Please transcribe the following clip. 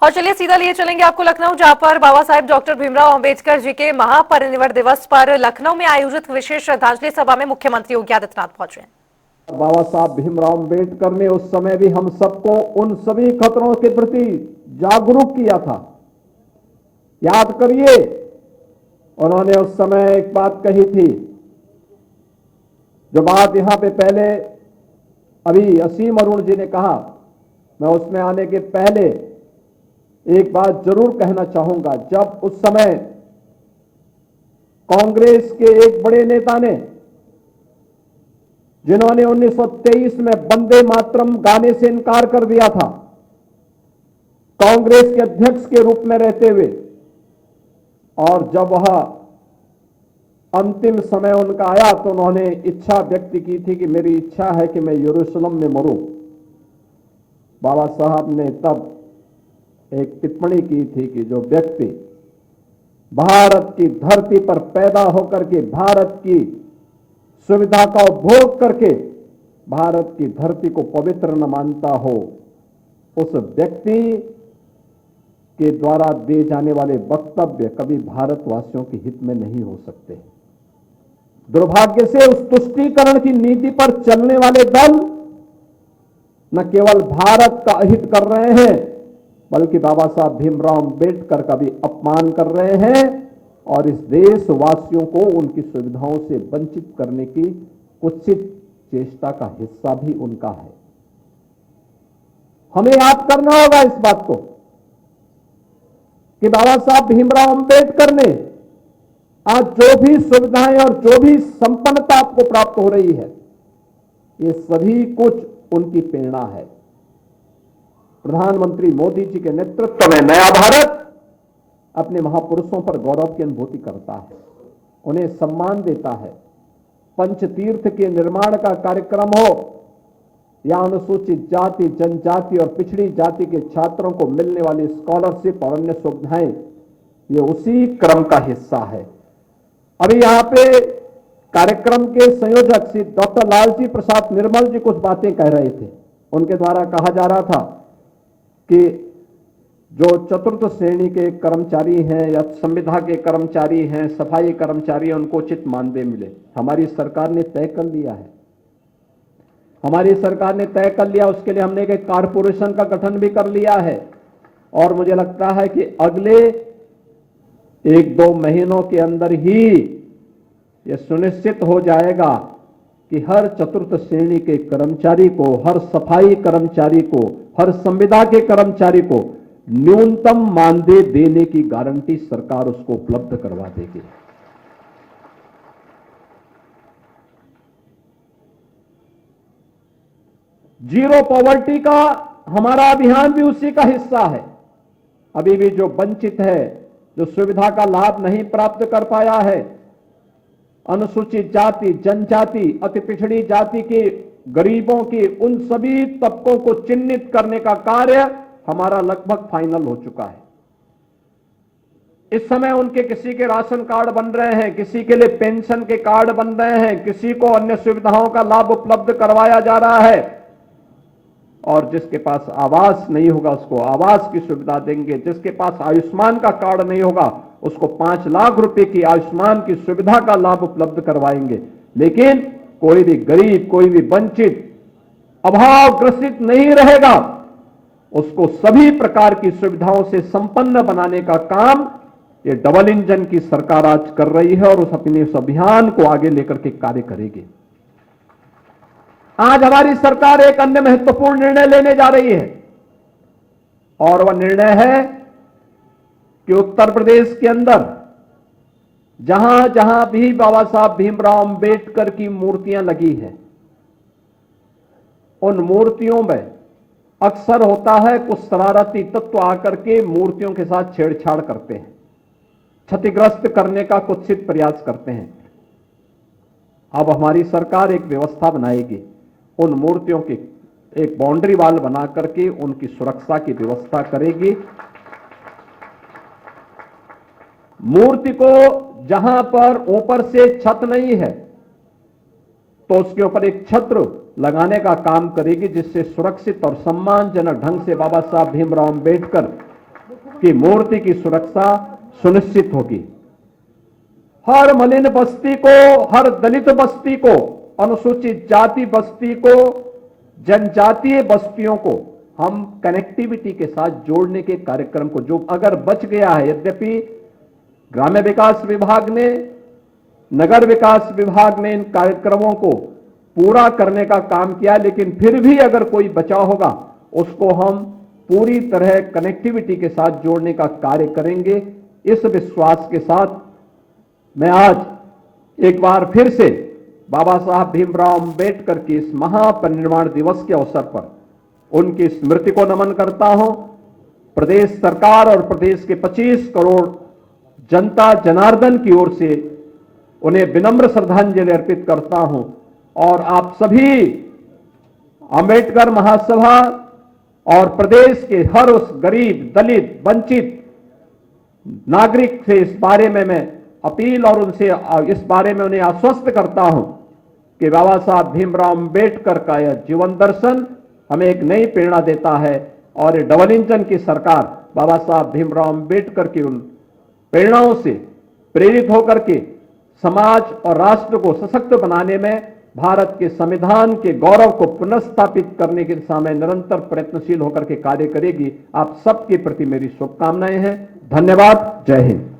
और चलिए सीधा लिए चलेंगे आपको लखनऊ, जहां पर बाबा साहेब डॉक्टर भीमराव अंबेडकर जी के महापरिनिर्वाण दिवस पर लखनऊ में आयोजित विशेष श्रद्धांजलि सभा में मुख्यमंत्री योगी आदित्यनाथ पहुंचे। बाबा साहब भीमराव अंबेडकर ने उस समय भी हम सबको उन सभी खतरों के प्रति जागरूक किया था। याद करिए, उन्होंने उस समय एक बात कही थी, जो बात यहां पे पहले अभी असीम अरुण जी ने कहा, मैं उसमें आने के पहले एक बात जरूर कहना चाहूंगा। जब उस समय कांग्रेस के एक बड़े नेता ने, जिन्होंने 1923 में वंदे मातरम गाने से इनकार कर दिया था, कांग्रेस के अध्यक्ष के रूप में रहते हुए, और जब वह अंतिम समय उनका आया तो उन्होंने इच्छा व्यक्त की थी कि मेरी इच्छा है कि मैं यरूशलेम में मरूं। बाबा साहब ने तब एक टिप्पणी की थी कि जो व्यक्ति भारत की धरती पर पैदा होकर के भारत की सुविधा का उपभोग करके भारत की धरती को पवित्र न मानता हो, उस व्यक्ति के द्वारा दिए जाने वाले वक्तव्य कभी भारतवासियों के हित में नहीं हो सकते। दुर्भाग्य से उस तुष्टीकरण की नीति पर चलने वाले दल न केवल भारत का अहित कर रहे हैं, बल्कि बाबा साहब भीमराव अंबेडकर का भी अपमान कर रहे हैं और इस देशवासियों को उनकी सुविधाओं से वंचित करने की कुत्सित चेष्टा का हिस्सा भी उनका है। हमें याद करना होगा इस बात को कि बाबा साहब भीमराव अंबेडकर ने आज जो भी सुविधाएं और जो भी संपन्नता आपको प्राप्त हो रही है, ये सभी कुछ उनकी प्रेरणा है। प्रधानमंत्री मोदी जी के नेतृत्व में नया भारत अपने महापुरुषों पर गौरव की अनुभूति करता है, उन्हें सम्मान देता है। पंचतीर्थ के निर्माण का कार्यक्रम हो या अनुसूचित जाति, जनजाति और पिछड़ी जाति के छात्रों को मिलने वाली स्कॉलरशिप और अन्य सुविधाएं, ये उसी क्रम का हिस्सा है। अभी यहां पे कार्यक्रम के संयोजक श्री डॉक्टर लालजी प्रसाद निर्मल जी कुछ बातें कह रहे थे। उनके द्वारा कहा जा रहा था कि जो चतुर्थ श्रेणी के कर्मचारी हैं या संविदा के कर्मचारी हैं, सफाई कर्मचारी हैं, उनको उचित मानदेय मिले। हमारी सरकार ने तय कर लिया है, हमारी सरकार ने तय कर लिया। उसके लिए हमने एक कारपोरेशन का गठन भी कर लिया है और मुझे लगता है कि अगले 1-2 महीनों के अंदर ही यह सुनिश्चित हो जाएगा कि हर चतुर्थ श्रेणी के कर्मचारी को, हर सफाई कर्मचारी को, हर संविदा के कर्मचारी को न्यूनतम मानदेय देने की गारंटी सरकार उसको उपलब्ध करवा देगी। जीरो पॉवर्टी का हमारा अभियान भी उसी का हिस्सा है। अभी भी जो वंचित है, जो सुविधा का लाभ नहीं प्राप्त कर पाया है, अनुसूचित जाति, जनजाति, अति पिछड़ी जाति के गरीबों की, उन सभी तबकों को चिन्हित करने का कार्य हमारा लगभग फाइनल हो चुका है। इस समय उनके किसी के राशन कार्ड बन रहे हैं, किसी के लिए पेंशन के कार्ड बन रहे हैं, किसी को अन्य सुविधाओं का लाभ उपलब्ध करवाया जा रहा है, और जिसके पास आवास नहीं होगा उसको आवास की सुविधा देंगे। जिसके पास आयुष्मान का कार्ड नहीं होगा उसको 5 लाख रुपए की आयुष्मान की सुविधा का लाभ उपलब्ध करवाएंगे। लेकिन कोई भी गरीब, कोई भी वंचित, अभावग्रसित नहीं रहेगा। उसको सभी प्रकार की सुविधाओं से संपन्न बनाने का काम ये डबल इंजन की सरकार आज कर रही है और उस अभियान को आगे लेकर के कार्य करेगी। आज हमारी सरकार एक अन्य महत्वपूर्ण निर्णय लेने जा रही है और वह निर्णय है कि उत्तर प्रदेश के अंदर जहां जहां भी बाबा साहब भीमराव अंबेडकर की मूर्तियां लगी हैं, उन मूर्तियों में अक्सर होता है कुछ शरारती तत्व आकर के मूर्तियों के साथ छेड़छाड़ करते हैं, क्षतिग्रस्त करने का कुत्सित प्रयास करते हैं। अब हमारी सरकार एक व्यवस्था बनाएगी, उन मूर्तियों की एक बाउंड्री वाल बना करके उनकी सुरक्षा की व्यवस्था करेगी। मूर्ति को जहां पर ऊपर से छत नहीं है तो उसके ऊपर एक छत्र लगाने का काम करेगी, जिससे सुरक्षित और सम्मानजनक ढंग से बाबा साहब भीमराव अंबेडकर की मूर्ति की सुरक्षा सुनिश्चित होगी। हर मलिन बस्ती को, हर दलित बस्ती को, अनुसूचित जाति बस्ती को, जनजातीय बस्तियों को हम कनेक्टिविटी के साथ जोड़ने के कार्यक्रम को, जो अगर बच गया है, यद्यपि ग्राम्य विकास विभाग ने, नगर विकास विभाग ने इन कार्यक्रमों को पूरा करने का काम किया, लेकिन फिर भी अगर कोई बचा होगा उसको हम पूरी तरह कनेक्टिविटी के साथ जोड़ने का कार्य करेंगे। इस विश्वास के साथ मैं आज एक बार फिर से बाबा साहब भीमराव अंबेडकर की इस महापरिनिर्वाण दिवस के अवसर पर उनकी स्मृति को नमन करता हूं। प्रदेश सरकार और प्रदेश के 25 करोड़ जनता जनार्दन की ओर से उन्हें विनम्र श्रद्धांजलि अर्पित करता हूं और आप सभी अंबेडकर महासभा और प्रदेश के हर उस गरीब, दलित, वंचित नागरिक से इस बारे में मैं अपील और उनसे इस बारे में उन्हें आश्वस्त करता हूं कि बाबा साहब भीमराव अंबेडकर का यह जीवन दर्शन हमें एक नई प्रेरणा देता है और ये डबल इंजन की सरकार बाबा साहब भीमराव अंबेडकर की उन प्रेरणाओं से प्रेरित होकर के समाज और राष्ट्र को सशक्त बनाने में, भारत के संविधान के गौरव को पुनर्स्थापित करने की दिशा में निरंतर प्रयत्नशील होकर के कार्य करेगी। आप सबके प्रति मेरी शुभकामनाएं हैं। धन्यवाद। जय हिंद।